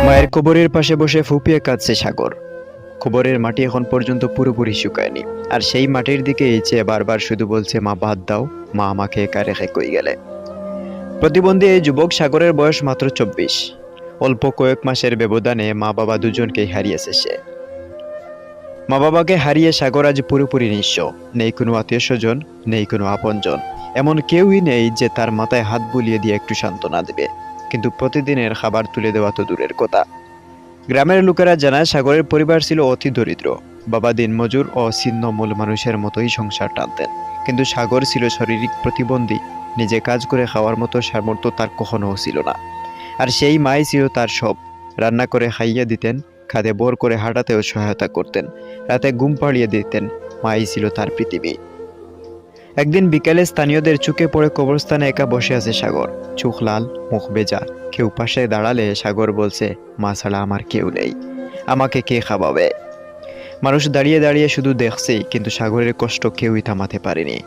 মায়ের কবরের পাশে বসে ফুপিয়ে কাঁদছে সাগর। কবরের মাটি এখন পর্যন্ত পুরোপুরি শুকায়নি, আর সেই মাটির দিকে চেয়ে বারবার শুধু বলছে, মা বাদ দাও, মা আমাকে একা রেখে কই গেলে। প্রতিবন্ধী এই যুবক সাগরের বয়স মাত্র 24। অল্প কয়েক মাসের ব্যবধানে মা বাবা দুজনকেই হারিয়েছে সে। মা বাবাকে হারিয়ে সাগর আজ পুরোপুরি নিঃস্ব। নেই কোনো আত্মীয় স্বজন, নেই কোনো আপনজন, এমন কেউই নেই যে তার মাথায় হাত বুলিয়ে দিয়ে একটু সান্ত্বনা দেবে। কিন্তু প্রতিদিনের খাবার তুলে দেওয়া তো দূরের কথা। গ্রামের লোকেরা জানায় সাগরের পরিবার ছিল অতি দরিদ্র। বাবা দিনমজুর ও ছিন্নমূল মানুষের মতোই সংসার টানতেন। কিন্তু সাগর ছিল শারীরিক প্রতিবন্ধী। নিজে কাজ করে খাওয়ার মতো সামর্থ্য তার কখনোও ছিল না। আর সেই মাই ছিল তার সব। রান্না করে খাইয়ে দিতেন, খাদে বোর করে হাঁটাতেও সহায়তা করতেন, রাতে ঘুম পাড়িয়ে দিতেন। মাই ছিল তার পৃথিবী। একদিন বিকেলে স্থানীয়দের চোখে পড়ে কবরস্থানে একা বসে আছে সাগর। চোখ লাল, মুখ বেজা। কেউ পাশে দাঁড়ালে সাগর বলছে, মা ছাড়া আমার কেউ নেই, আমাকে কে খাওয়াবে? মানুষ দাঁড়িয়ে দাঁড়িয়ে শুধু দেখছেই, কিন্তু সাগরের কষ্ট কেউই থামাতে পারেনি।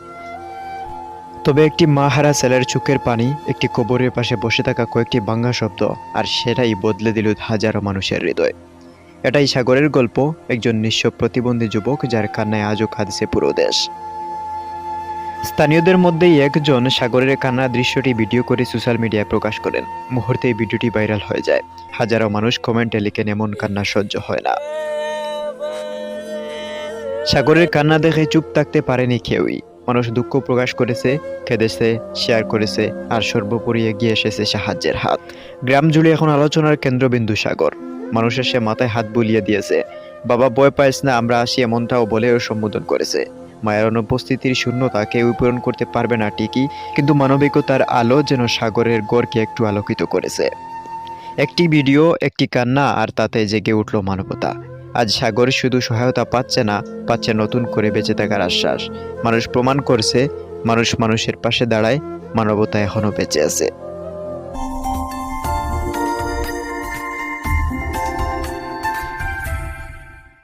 তবে একটি মা হারা ছেলের চোখের পানি, একটি কবরের পাশে বসে থাকা কয়েকটি ভাঙা শব্দ, আর সেটাই বদলে দিল হাজারো মানুষের হৃদয়। এটাই সাগরের গল্প, একজন নিঃস্ব প্রতিবন্ধী যুবক যার কান্নায় আজও কাঁদছে পুরো দেশ। স্থানীয়দের মধ্যেই একজন সাগরের কান্নার দৃশ্যটি ভিডিও করে সোশ্যাল মিডিয়ায় প্রকাশ করেন। মুহূর্তেই ভিডিওটি ভাইরাল হয়ে যায়। হাজারো মানুষ কমেন্টে লিখেন, এমন কান্না সহ্য হয় না। সাগরের কান্না দেখে চুপ থাকতে পারেনি কেউই। মানুষ দুঃখ প্রকাশ করেছে, কেঁদেছে, শেয়ার করেছে, আর সর্বোপরি এগিয়ে এসেছে সাহায্যের হাত। গ্রাম জুড়ে এখন আলোচনার কেন্দ্রবিন্দু সাগর। মানুষ এসে মাথায় হাত বুলিয়ে দিয়েছে। বাবা ভয় পাইস না, আমরা আসি, এমনটাও বলেও সম্বোধন করেছে। মায়ের অনুপস্থিতির শূন্যতা কেউ পূরণ করতে পারবে না ঠিকই, কিন্তু মানবিকতার আলো যেন সাগরের গড়কে একটু আলোকিত করেছে। একটি ভিডিও, একটি কান্না, আর তাতে জেগে উঠল মানবতা। আজ সাগর শুধু সহায়তা পাচ্ছে না, পাচ্ছে নতুন করে বেঁচে থাকার আশ্বাস। মানুষ প্রমাণ করছে, মানুষ মানুষের পাশে দাঁড়ায়, মানবতা এখনো বেঁচে আছে।